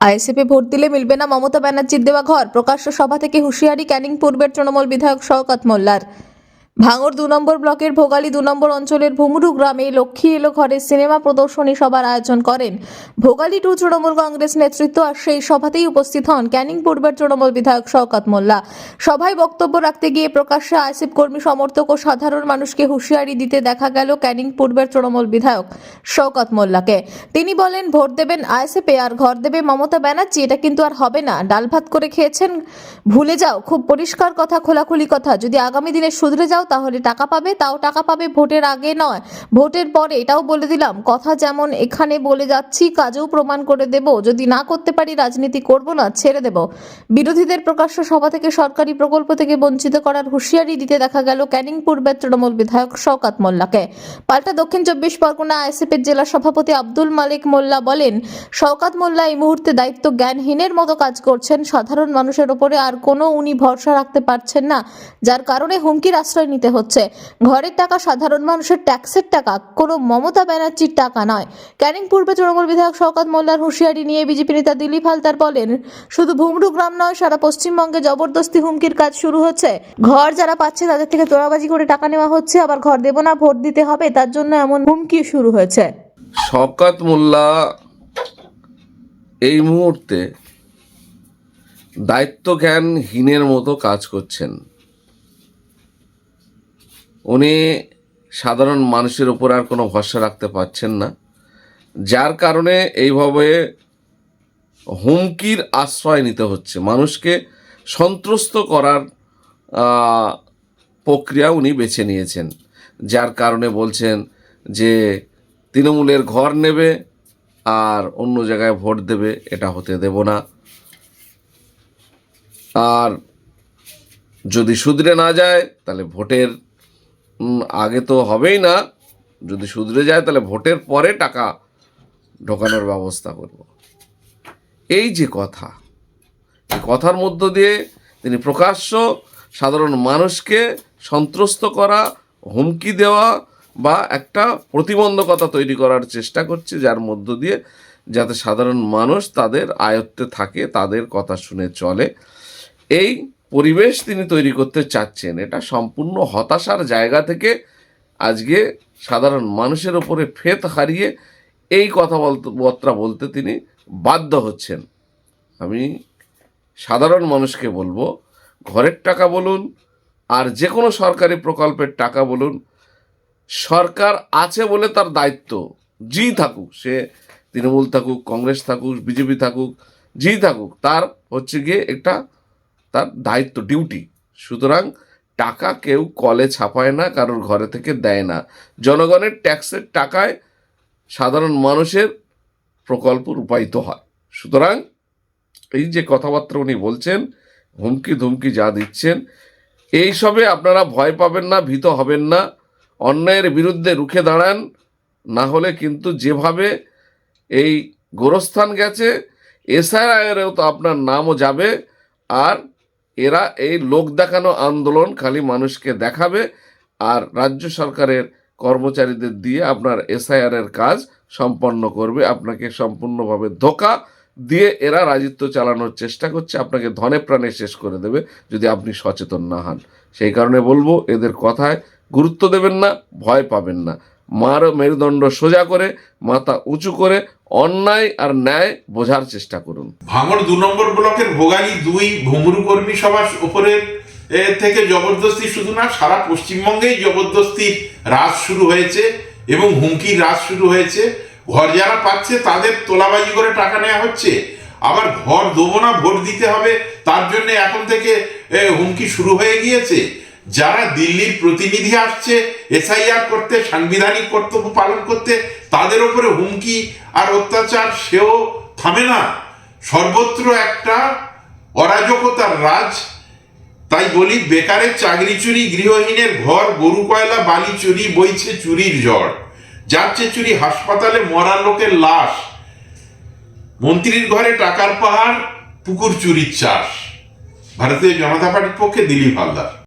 আইএসএফে vote দিলে মিলবে না মমতা ব্যানার্জির দেওয়া ঘর। প্রকাশ্য সভা থেকে হুঁশিয়ারি ক্যানিং পূর্বের তৃণমূল বিধায়ক শওকত মোল্লার। ভাঙড় 2 নম্বর ব্লকের ভোগালী 2 নম্বর অঞ্চলের ভুমরু গ্রামে লক্ষ্মী এলো ঘরের সিনেমা প্রদর্শনী সভার আয়োজন করেন ভোগালী 2 তৃণমূল কংগ্রেস নেতৃত্ব। আর সেই সভাতেই উপস্থিত হন ক্যানিং পূর্বের তৃণমূল বিধায়ক শওকত মোল্লা। সভায় বক্তব্য রাখতে গিয়ে প্রকাশ্যে আইএসএফ কর্মী সমর্থক ও সাধারণ মানুষকে হুঁশিয়ারি দিতে দেখা গেল ক্যানিং পূর্বের তৃণমূল বিধায়ক শওকত মোল্লাকে। তিনি বলেন, ভোট দেবেন আইএসএফে আর ঘর দেবে মমতা ব্যানার্জি, এটা কিন্তু আর হবে না। ডাল ভাত করে খেয়েছেন, ভুলে যাও। খুব পরিষ্কার কথা, খোলাখুলি কথা। যদি আগামী দিনে শুধরে যাও তাহলে টাকা পাবে, তাও টাকা পাবে ভোটের আগে নয়, ভোটের পরে। এটাও বলে দিলাম, কথা যেমন এখানে বলে যাচ্ছি কাজেও প্রমাণ করে দেব। যদি না করতে পারি রাজনীতি করব না, ছেড়ে দেব। বিরোধীদের প্রকাশ্য সভা থেকে সরকারি প্রকল্প থেকে বঞ্চিত করার হুঁশিয়ারি দিতে দেখা গেল ক্যানিং পূর্বের তৃণমূল বিধায়ক শওকত মোল্লাকে। পাল্টা দক্ষিণ 24 পরগনা আইএসএফের জেলা সভাপতি আব্দুল মালিক মোল্লা বলেন, শওকত মোল্লা এই মুহূর্তে দায়িত্ব জ্ঞানহীনের মতো কাজ করছেন। সাধারণ মানুষের ওপরে আর কোনো উনি ভরসা রাখতে পারছেন না, যার কারণে হুমকির আশ্রয় নিতে হচ্ছে। ঘরের টাকা সাধারণ মানুষের ট্যাক্সের টাকা, কোনো মমতা ব্যানার্জির টাকা নয়। ক্যানিং পূর্বে তৃণমূল বিধায়ক শওকত মোল্লার হুঁশিয়ারি নিয়ে বিজেপি নেতা দিলীপ হালদার বলেন, শুধু ভুমরু গ্রাম নয়, সারা পশ্চিমবঙ্গে জবরদস্তি হুমকির কাজ শুরু হচ্ছে। ঘর যারা পাচ্ছে তাদের থেকে তোলাবাজি করে টাকা নেওয়া হচ্ছে, আবার ঘর দেব না, ভোট দিতে হবে, তার জন্য এমন হুমকি শুরু হয়েছে। শওকত মোল্লা এই মুহূর্তে দায়িত্বজ্ঞানহীনের মতো কাজ করছেন। উনি সাধারণ মানুষের উপর আর কোনো ভরসা রাখতে পারছেন না, যার কারণে এইভাবে হুমকির আশ্রয় নিতে হচ্ছে। মানুষকে সন্ত্রস্ত করার প্রক্রিয়া উনি বেছে নিয়েছেন, যার কারণে বলছেন যে তৃণমূলের ঘর নেবে আর অন্য জায়গায় ভোট দেবে, এটা হতে দেব না। আর যদি শুধরে না যায় তাহলে ভোটের আগে তো হবেই না, যদি শুধরে যায় তাহলে ভোটের পরে টাকা ঢোকানোর ব্যবস্থা করব। এই যে কথা, এই কথার মধ্য দিয়ে তিনি প্রকাশ্য সাধারণ মানুষকে সন্ত্রস্ত করা, হুমকি দেওয়া বা একটা প্রতিবন্ধকতা তৈরি করার চেষ্টা করছে, যার মধ্য দিয়ে যাতে সাধারণ মানুষ তাদের আয়ত্তে থাকে, তাদের কথা শুনে চলে, এই পরিবেশ তিনি তৈরি করতে চাচ্ছেন। এটা সম্পূর্ণ হতাশার জায়গা থেকে আজকে সাধারণ মানুষের উপরে ফেথ হারিয়ে এই কথাবার্তা বলতে তিনি বাধ্য হচ্ছেন। আমি সাধারণ মানুষকে বলবো, ঘরের টাকা বলুন আর যে কোনো সরকারি প্রকল্পের টাকা বলুন, সরকার আছে বলে তার দায়িত্ব, যেই থাকুক, সে তৃণমূল থাকুক, কংগ্রেস থাকুক, বিজেপি থাকুক, যেই থাকুক, তার হচ্ছে গিয়ে একটা তার দায়িত্ব, ডিউটি। সুতরাং টাকা কেউ কলে ছাপায় না, কারোর ঘরে থেকে দেয় না। জনগণের ট্যাক্সের টাকায় সাধারণ মানুষের প্রকল্প রূপায়িত হয়। সুতরাং এই যে কথাবার্তা উনি বলছেন, হুমকি ধুমকি যা দিচ্ছেন, এইসবে আপনারা ভয় পাবেন না, ভীত হবেন না। অন্যায়ের বিরুদ্ধে রুখে দাঁড়ান, না হলে কিন্তু যেভাবে এই গোরস্থান গেছে, এসআইআরেও তো আপনার নামও যাবে। আর এরা এই লোক দেখানো আন্দোলন খালি মানুষকে দেখাবে, আর রাজ্য সরকারের কর্মচারীদের দিয়ে আপনার এসআইআরের কাজ সম্পন্ন করবে। আপনাকে সম্পূর্ণভাবে ধোঁকা দিয়ে এরা রাজত্ব চালানোর চেষ্টা করছে, আপনাকে ধনে প্রাণে শেষ করে দেবে যদি আপনি সচেতন না হন। সেই কারণে বলবো, এদের কথায় গুরুত্ব দেবেন না, ভয় পাবেন না। মেরুদণ্ড সোজা করে, মাথা উঁচু করে অন্যায় আর ন্যায় বোঝার চেষ্টা করুন। ভাঙড় 2 নম্বর ব্লকের ভোগালী 2 ভুমরু কর্মী সভার উপরের থেকে জবরদস্তি শুধু না, সারা পশ্চিমবঙ্গেই জবরদস্তির রাজ শুরু হয়েছে এবং হুমকির রাজ শুরু হয়েছে। ঘর যারা পাচ্ছে তাদের তোলাবাজি করে টাকা নেওয়া হচ্ছে, আবার ঘর দেবো না, ভোট দিতে হবে, তার জন্য এখন থেকে হুমকি শুরু হয়ে গিয়েছে। যারা দিল্লির প্রতিনিধি আসছে এসআইআর করতে, সাংবিধানিক কর্তব্য পালন করতে, তাদের উপরে হুমকি আর অত্যাচার সেও থামে না। সর্বত্র একটা অরাজকতার রাজ। তাই বলি, বেকারের চাকরি চুরি, গৃহহীনের ঘর, গরু কয়লা, বালি চুরি, বইছে চুরির ঝড়, যাচ্ছে চুরি হাসপাতালে মরা লোকের লাশ, মন্ত্রীর ঘরে টাকার পাহাড়, পুকুর চুরির চাষ। ভারতীয় জনতা পার্টির পক্ষে দিলীপ হালদার।